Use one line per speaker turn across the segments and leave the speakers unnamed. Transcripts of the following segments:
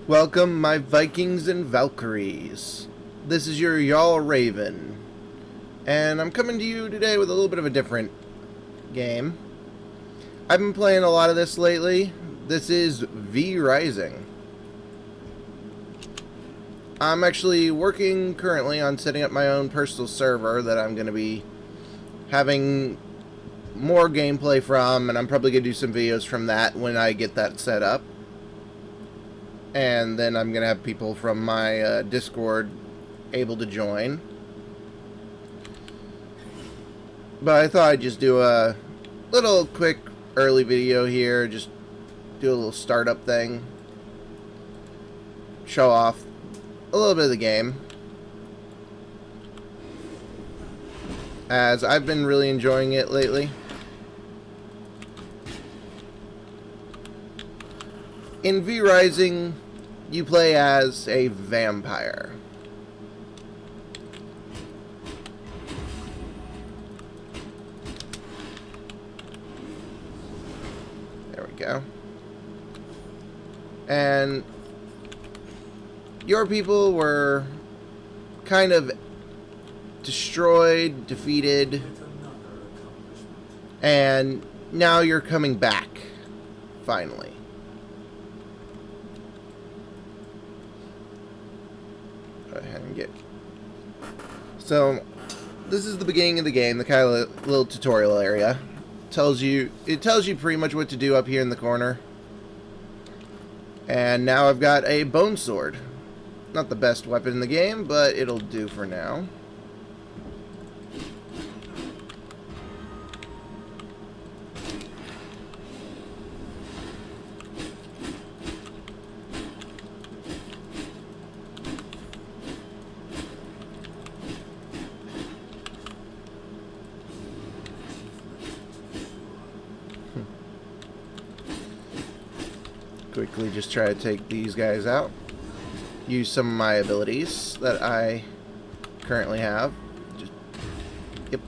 Welcome, my Vikings and Valkyries. This is your Jarl Raven, and I'm coming to you today with a little bit of a different game. I've been playing a lot of this lately. This is V Rising. I'm actually working currently on setting up my own personal server that I'm going to be having more gameplay from, and I'm probably going to do some videos from that when I get that set up. And then I'm going to have people from my Discord able to join. But I thought I'd just do a little quick early video here. Just do a little startup thing. Show off a little bit of the game. As I've been really enjoying it lately. In V Rising, you play as a vampire. There we go. And your people were kind of destroyed, defeated, and now you're coming back, finally. Go ahead and get... So, this is the beginning of the game, the kind of little tutorial area. It tells you pretty much what to do up here in the corner. And now I've got a bone sword. Not the best weapon in the game, but it'll do for now. Quickly just try to take these guys out. Use some of my abilities that I currently have. Yep.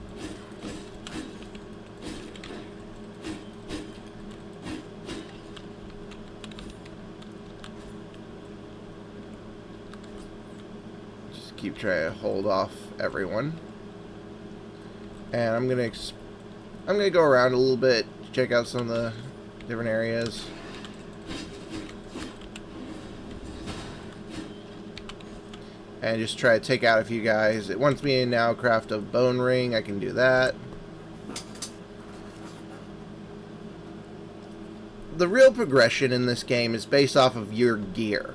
Just keep trying to hold off everyone. And I'm gonna go around a little bit to check out some of the different areas. And just try to take out a few guys. It wants me to now craft a bone ring. I can do that. The real progression in this game is based off of your gear.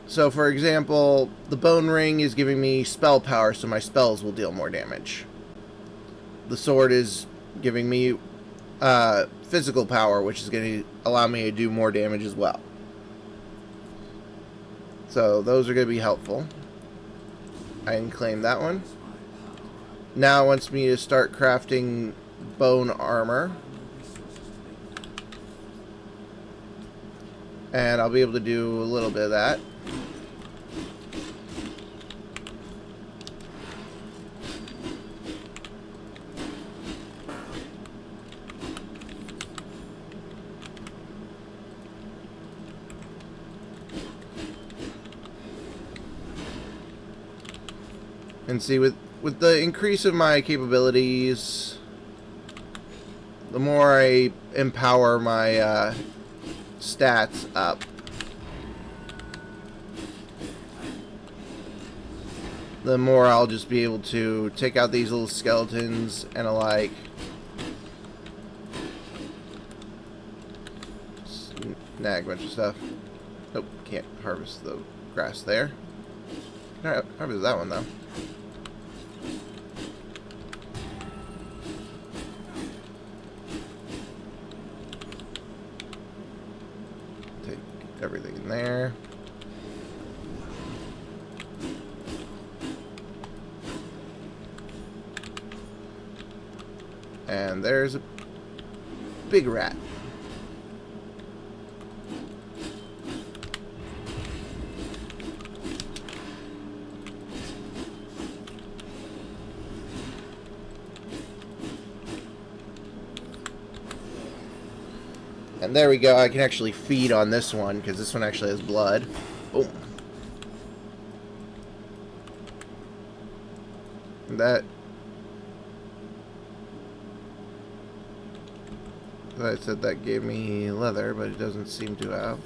So, for example, the bone ring is giving me spell power, so my spells will deal more damage. The sword is giving me physical power, which is going to allow me to do more damage as well. So those are going to be helpful. I can claim that one. Now it wants me to start crafting bone armor. And I'll be able to do a little bit of that. And see, with the increase of my capabilities, the more I empower my stats up, the more I'll just be able to take out these little skeletons and alike. Snag a bunch of stuff. Nope, can't harvest the grass there. Alright, harvest that one though. Take everything in there. And there's a big rat. And there we go. I can actually feed on this one because this one actually has blood. Boom. That I said that gave me leather, but it doesn't seem to have.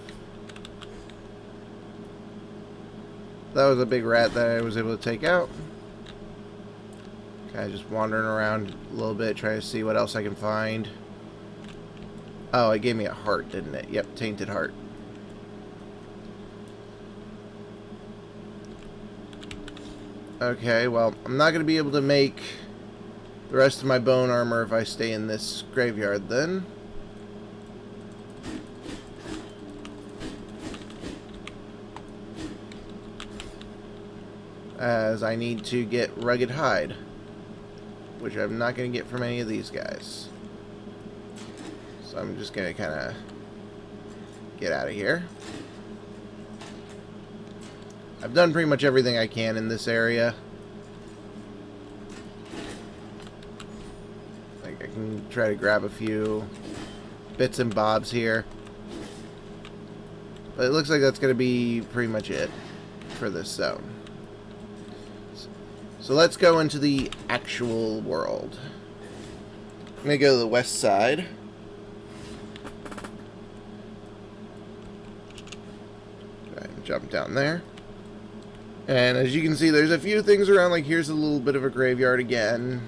That was a big rat that I was able to take out. Kind of just wandering around a little bit, trying to see what else I can find. Oh, it gave me a heart, didn't it? Yep, tainted heart. Okay, well, I'm not going to be able to make the rest of my bone armor if I stay in this graveyard then. As I need to get rugged hide, which I'm not going to get from any of these guys. So I'm just going to kind of get out of here. I've done pretty much everything I can in this area. Like, I can try to grab a few bits and bobs here. But it looks like that's going to be pretty much it for this zone. So let's go into the actual world. I'm going to go to the west side. Go ahead and jump down there. And as you can see, there's a few things around, like here's a little bit of a graveyard again.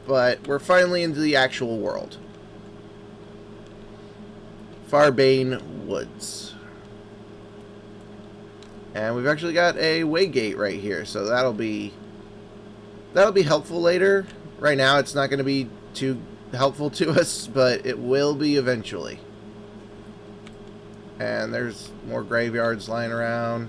But we're finally into the actual world. Farbane Woods. And we've actually got a waygate right here, so that'll be helpful later. Right now it's not going to be too helpful to us, but it will be eventually. And there's more graveyards lying around.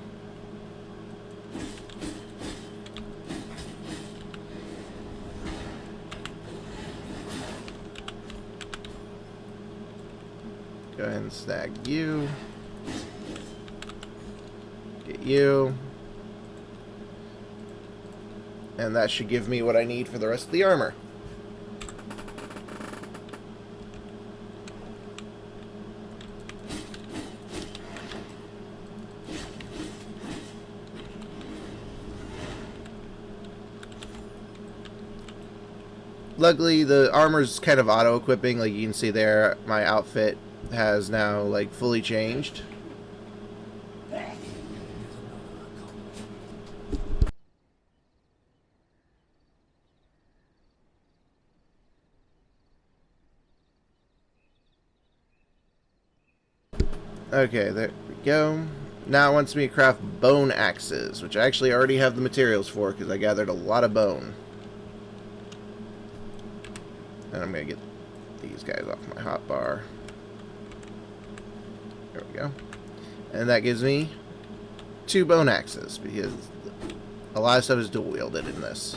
Go ahead and snag you. Get you. And that should give me what I need for the rest of the armor. Luckily, the armor's kind of auto-equipping. Like you can see there, my outfit has now like fully changed. Okay, there we go. Now it wants me to craft bone axes, which I actually already have the materials for because I gathered a lot of bone. And I'm going to get these guys off my hotbar. There we go. And that gives me 2 bone axes because a lot of stuff is dual wielded in this.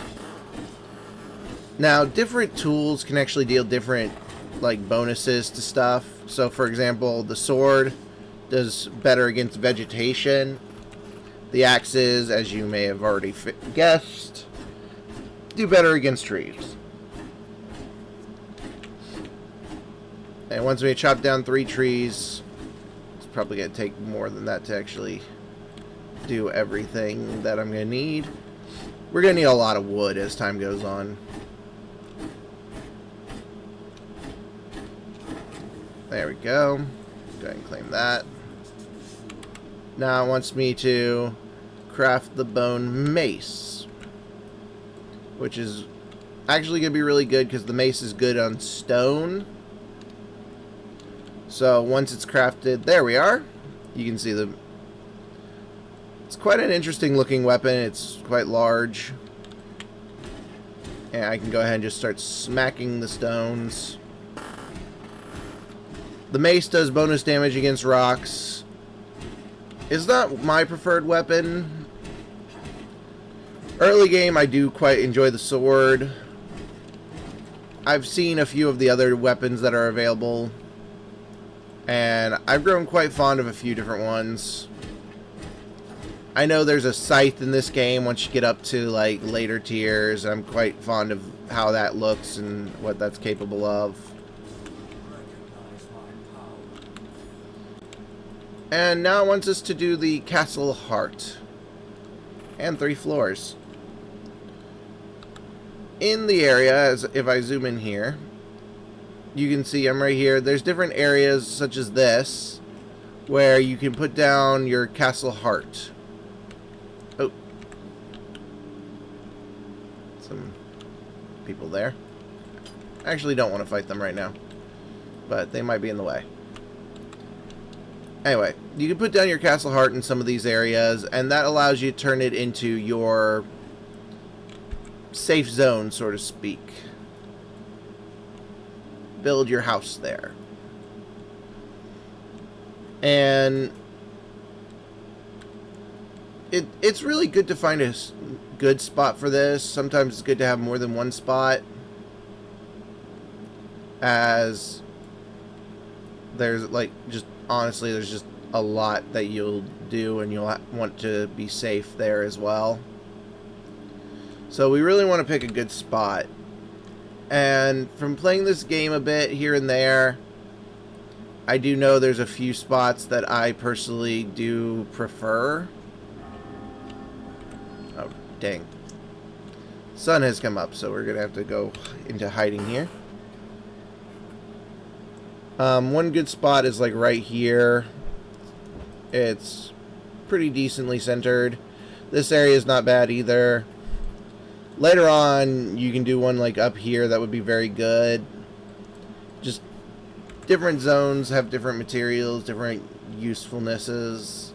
Now, different tools can actually deal different like bonuses to stuff. So for example, the sword does better against vegetation. The axes, as you may have already guessed, do better against trees. And once we chop down 3 trees, it's probably going to take more than that to actually do everything that I'm going to need. We're going to need a lot of wood as time goes on. There we go. Go ahead and claim that. Now it wants me to craft the bone mace, which is actually going to be really good because the mace is good on stone. So once it's crafted, there we are. You can see it's quite an interesting looking weapon. It's quite large. And I can go ahead and just start smacking the stones. The mace does bonus damage against rocks. It's not my preferred weapon. Early game, I do quite enjoy the sword. I've seen a few of the other weapons that are available, and I've grown quite fond of a few different ones. I know there's a scythe in this game once you get up to like later tiers. I'm quite fond of how that looks and what that's capable of. And now it wants us to do the Castle Heart. And 3 floors. In the area, as if I zoom in here, you can see I'm right here. There's different areas such as this where you can put down your Castle Heart. Oh. Some people there. I actually don't want to fight them right now, but they might be in the way. Anyway, you can put down your Castle Heart in some of these areas, and that allows you to turn it into your safe zone, so to speak. Build your house there. And it's really good to find a good spot for this. Sometimes it's good to have more than one spot, as there's like just honestly there's just a lot that you'll do and you'll want to be safe there as well. So we really want to pick a good spot. And from playing this game a bit here and there, I do know there's a few spots that I personally do prefer. Oh, dang. Sun has come up, so we're going to have to go into hiding here. One good spot is like right here. It's pretty decently centered. This area is not bad either. Later on, you can do one like up here. That would be very good. Just different zones have different materials, different usefulnesses.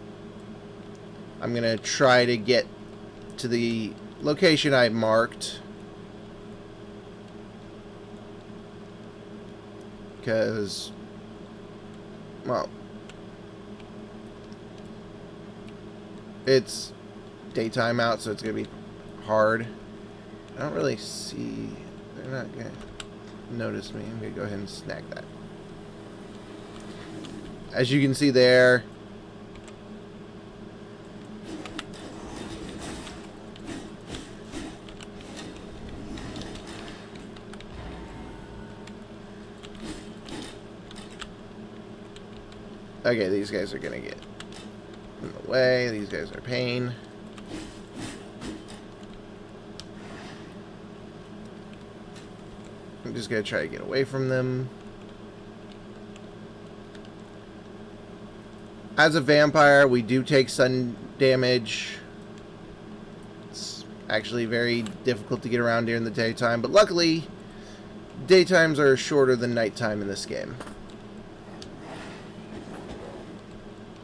I'm going to try to get to the location I marked, because, well, it's daytime out, so it's going to be hard. I don't really see... They're not going to notice me. I'm going to go ahead and snag that. As you can see there, okay, these guys are going to get in the way. These guys are a pain. I'm just going to try to get away from them. As a vampire, we do take sun damage. It's actually very difficult to get around during the daytime, but luckily, daytimes are shorter than nighttime in this game.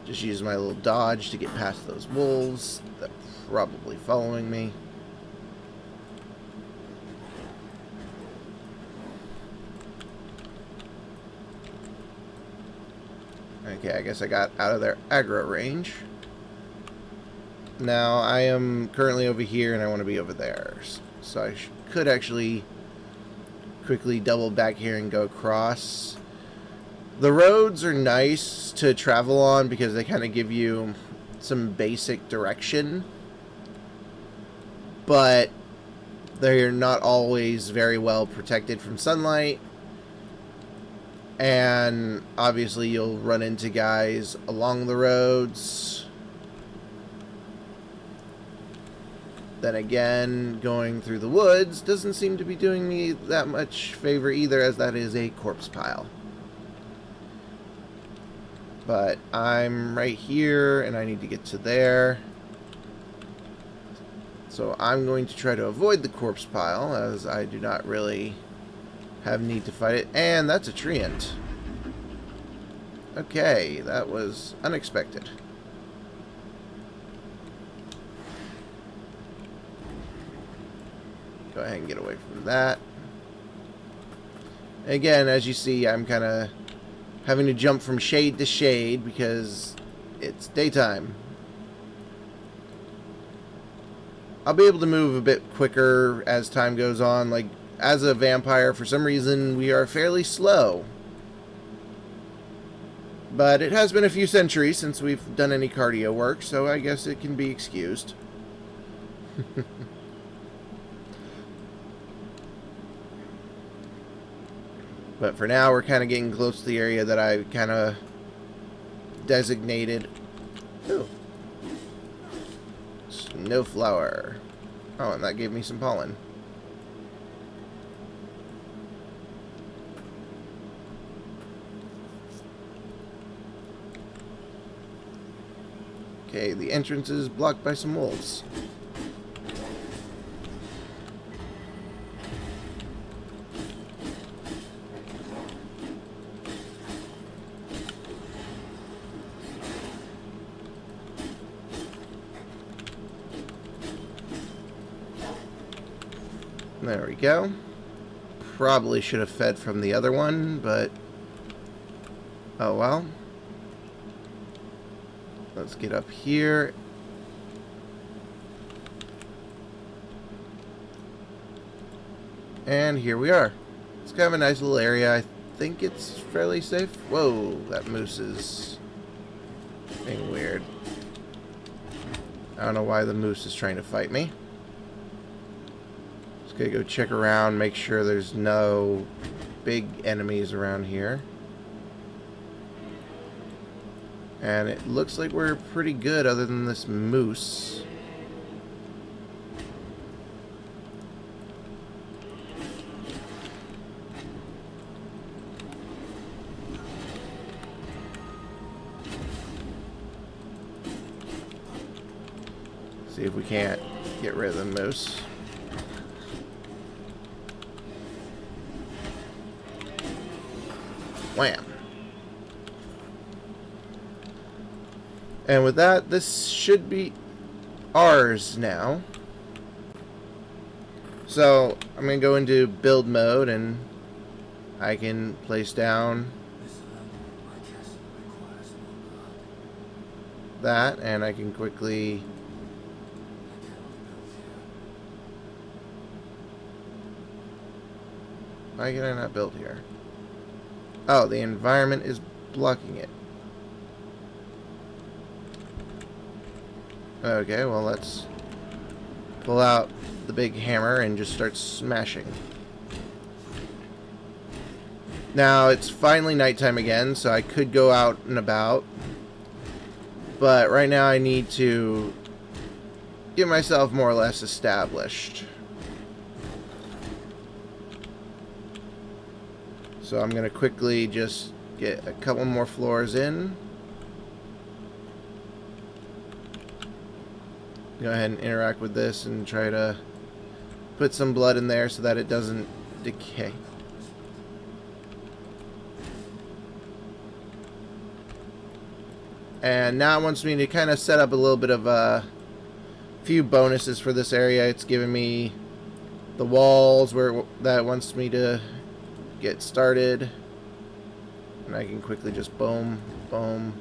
Just use my little dodge to get past those wolves that are probably following me. Okay, I guess I got out of their aggro range. Now, I am currently over here and I want to be over there. So I could actually quickly double back here and go across. The roads are nice to travel on because they kind of give you some basic direction. But they're not always very well protected from sunlight. And obviously you'll run into guys along the roads. Then again, going through the woods doesn't seem to be doing me that much favor either, as that is a corpse pile. But I'm right here and I need to get to there. So I'm going to try to avoid the corpse pile, as I do not really have need to fight it. And that's a treant. Okay, that was unexpected. Go ahead and get away from that. Again, as you see, I'm kind of having to jump from shade to shade because it's daytime. I'll be able to move a bit quicker as time goes on. Like, as a vampire, for some reason, we are fairly slow. But it has been a few centuries since we've done any cardio work, so I guess it can be excused. But for now, we're kind of getting close to the area that I kind of designated. Ooh. Snowflower. Oh, and that gave me some pollen. Okay, the entrance is blocked by some wolves. There we go. Probably should have fed from the other one, but oh well. Let's get up here. And here we are. It's kind of a nice little area. I think it's fairly safe. Whoa, that moose is being weird. I don't know why the moose is trying to fight me. Just gonna go check around, make sure there's no big enemies around here. And it looks like we're pretty good other than this moose. See if we can't get rid of the moose. Wham! And with that, this should be ours now. So I'm going to go into build mode and I can place down that, and I can quickly why can I not build here? Oh, the environment is blocking it. Okay, well, let's pull out the big hammer and just start smashing. Now, it's finally nighttime again, so I could go out and about. But right now I need to get myself more or less established. So I'm going to quickly just get a couple more floors in. Go ahead and interact with this and try to put some blood in there so that it doesn't decay. And now it wants me to kind of set up a little bit of a few bonuses for this area. It's giving me the walls where that wants me to get started. And I can quickly just boom, boom,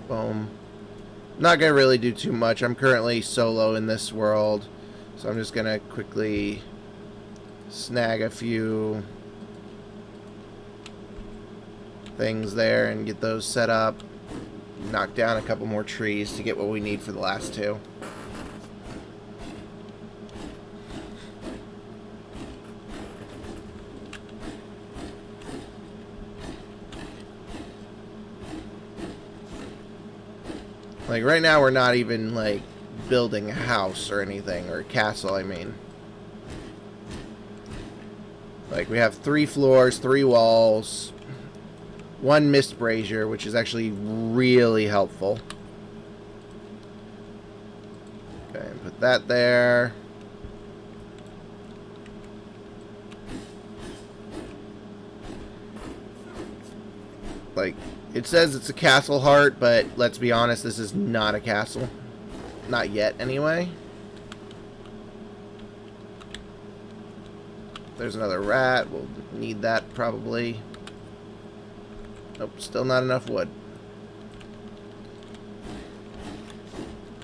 boom. Not going to really do too much. I'm currently solo in this world. So I'm just going to quickly snag a few things there and get those set up. Knock down a couple more trees to get what we need for the last two. Like, right now we're not even, like, building a house or anything, or a castle, I mean. Like, we have 3 floors, 3 walls, 1 mist brazier, which is actually really helpful. Okay, put that there. Like, it says it's a castle heart, but let's be honest, this is not a castle. Not yet, anyway. There's another rat. We'll need that, probably. Nope, still not enough wood.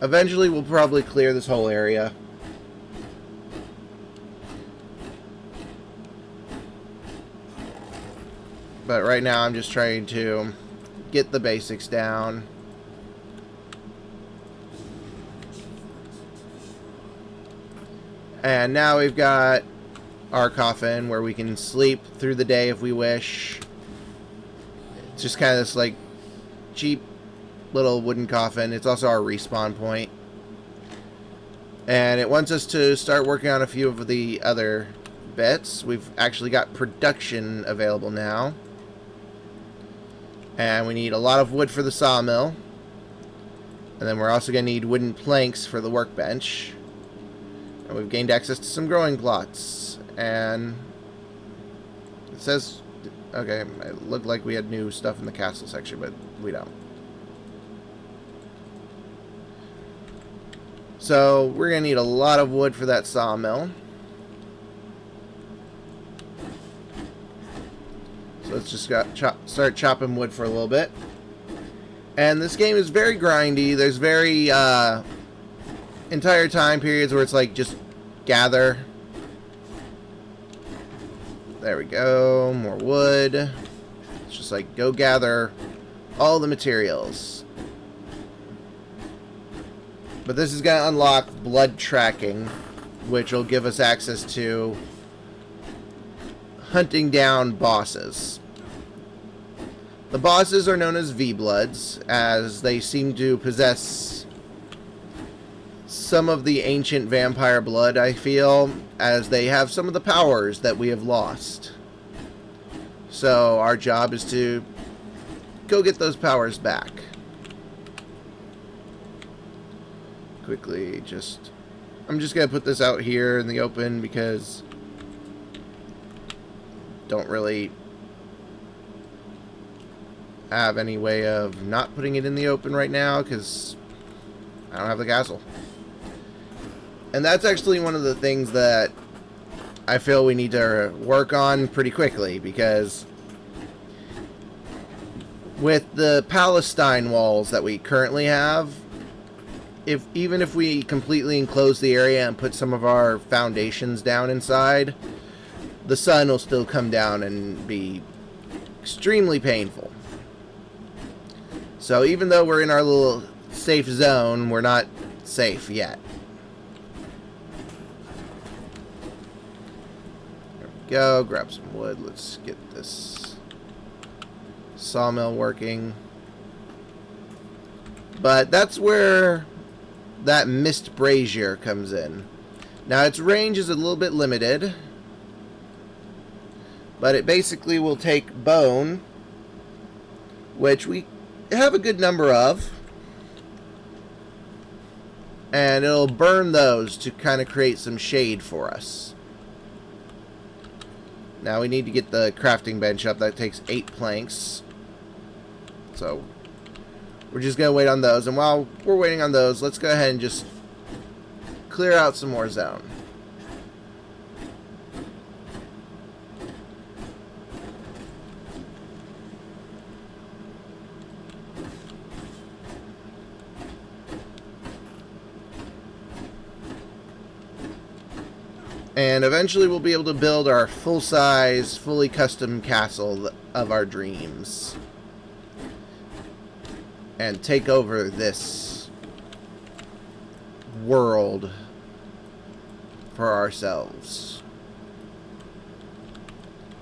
Eventually, we'll probably clear this whole area. But right now, I'm just trying to get the basics down. And now we've got our coffin where we can sleep through the day if we wish. It's just kind of this, like, cheap little wooden coffin. It's also our respawn point. And it wants us to start working on a few of the other bits. We've actually got production available now. And we need a lot of wood for the sawmill. And then we're also going to need wooden planks for the workbench. And we've gained access to some growing plots. And it says, okay, it looked like we had new stuff in the castle section, but we don't. So we're going to need a lot of wood for that sawmill. So let's just start chopping wood for a little bit. And this game is very grindy. There's very entire time periods where it's like just gather. There we go. More wood. It's just like go gather all the materials. But this is going to unlock blood tracking, which will give us access to hunting down bosses. The bosses are known as V-Bloods, as they seem to possess some of the ancient vampire blood, I feel, as they have some of the powers that we have lost. So our job is to go get those powers back. Quickly, I'm just going to put this out here in the open because don't really have any way of not putting it in the open right now because I don't have the castle. And that's actually one of the things that I feel we need to work on pretty quickly, because with the Palestine walls that we currently have, even if we completely enclose the area and put some of our foundations down inside, the sun will still come down and be extremely painful. So even though we're in our little safe zone, we're not safe yet. There we go. Grab some wood. Let's get this sawmill working. But that's where that Mist Brazier comes in. Now its range is a little bit limited, but it basically will take bone, which we have a good number of, and it'll burn those to kind of create some shade for us. Now we need to get the crafting bench up. That takes 8 planks. So we're just going to wait on those. And while we're waiting on those, let's go ahead and just clear out some more zone. And eventually we'll be able to build our full-size, fully custom castle of our dreams. And take over this world for ourselves.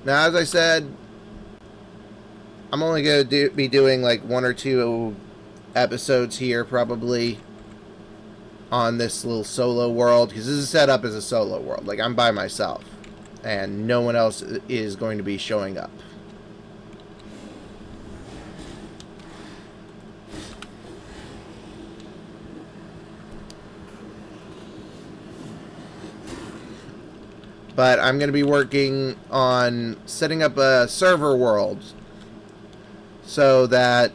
Now, as I said, I'm only going to be doing like 1 or 2 episodes here, probably, on this little solo world, because this is set up as a solo world. Like, I'm by myself, and no one else is going to be showing up. But I'm going to be working on setting up a server world so that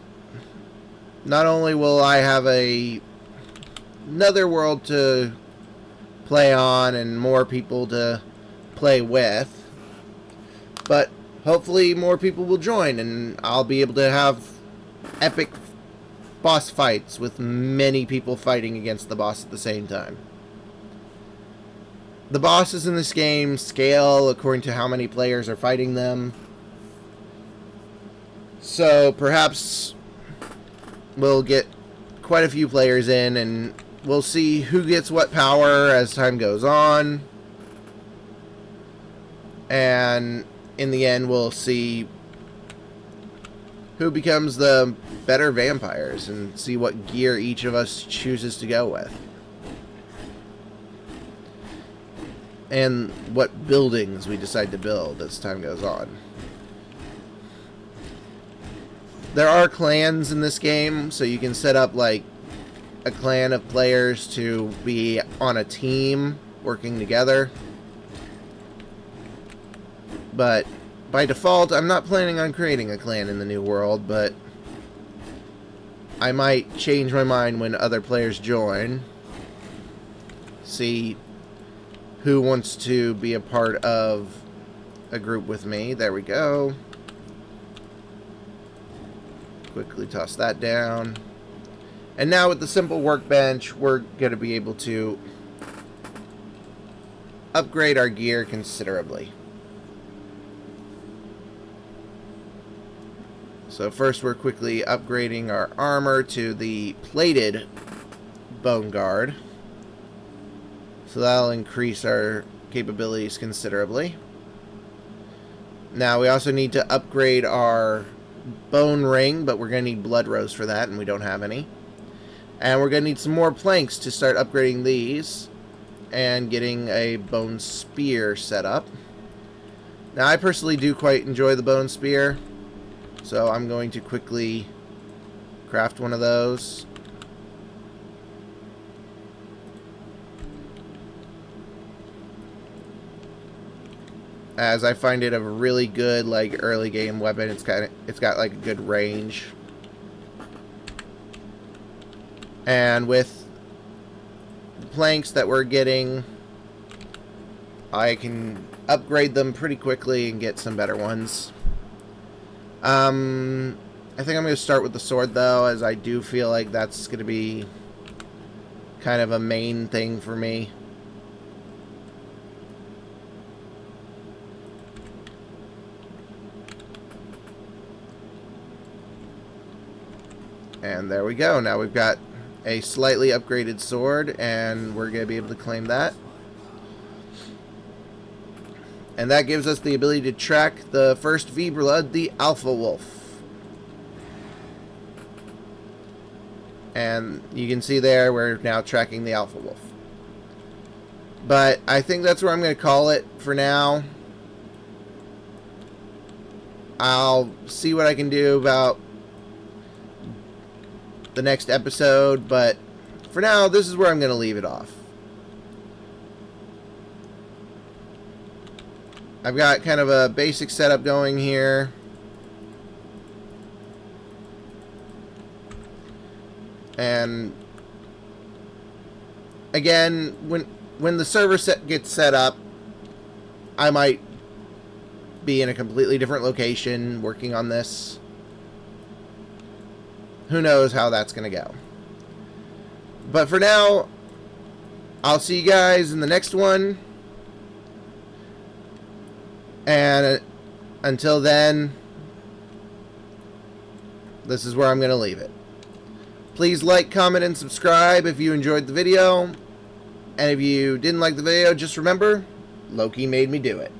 not only will I have another world to play on and more people to play with, but hopefully more people will join and I'll be able to have epic boss fights with many people fighting against the boss at the same time. The bosses in this game scale according to how many players are fighting them. So perhaps we'll get quite a few players in and we'll see who gets what power as time goes on. And in the end we'll see who becomes the better vampires and see what gear each of us chooses to go with. And what buildings we decide to build as time goes on. There are clans in this game, so you can set up like a clan of players to be on a team working together. But by default, I'm not planning on creating a clan in the new world, but I might change my mind when other players join. See who wants to be a part of a group with me. There we go. Quickly toss that down. And now with the simple workbench, we're going to be able to upgrade our gear considerably. So first we're quickly upgrading our armor to the plated bone guard. So that'll increase our capabilities considerably. Now we also need to upgrade our bone ring, but we're going to need blood rose for that, and we don't have any. And we're going to need some more planks to start upgrading these and getting a bone spear set up. Now I personally do quite enjoy the bone spear, so I'm going to quickly craft one of those. As I find it a really good like early game weapon. It's got like a good range. And with the planks that we're getting, I can upgrade them pretty quickly and get some better ones. I think I'm going to start with the sword though, as I do feel like that's going to be kind of a main thing for me. And there we go. Now we've got a slightly upgraded sword, and we're going to be able to claim that. And that gives us the ability to track the first V-Blood, the Alpha Wolf. And you can see there, we're now tracking the Alpha Wolf. But I think that's where I'm going to call it for now. I'll see what I can do about the next episode, but for now, this is where I'm going to leave it off. I've got kind of a basic setup going here. And again, when the server gets set up, I might be in a completely different location working on this. Who knows how that's going to go. But for now, I'll see you guys in the next one. And until then, this is where I'm going to leave it. Please like, comment, and subscribe if you enjoyed the video. And if you didn't like the video, just remember, Loki made me do it.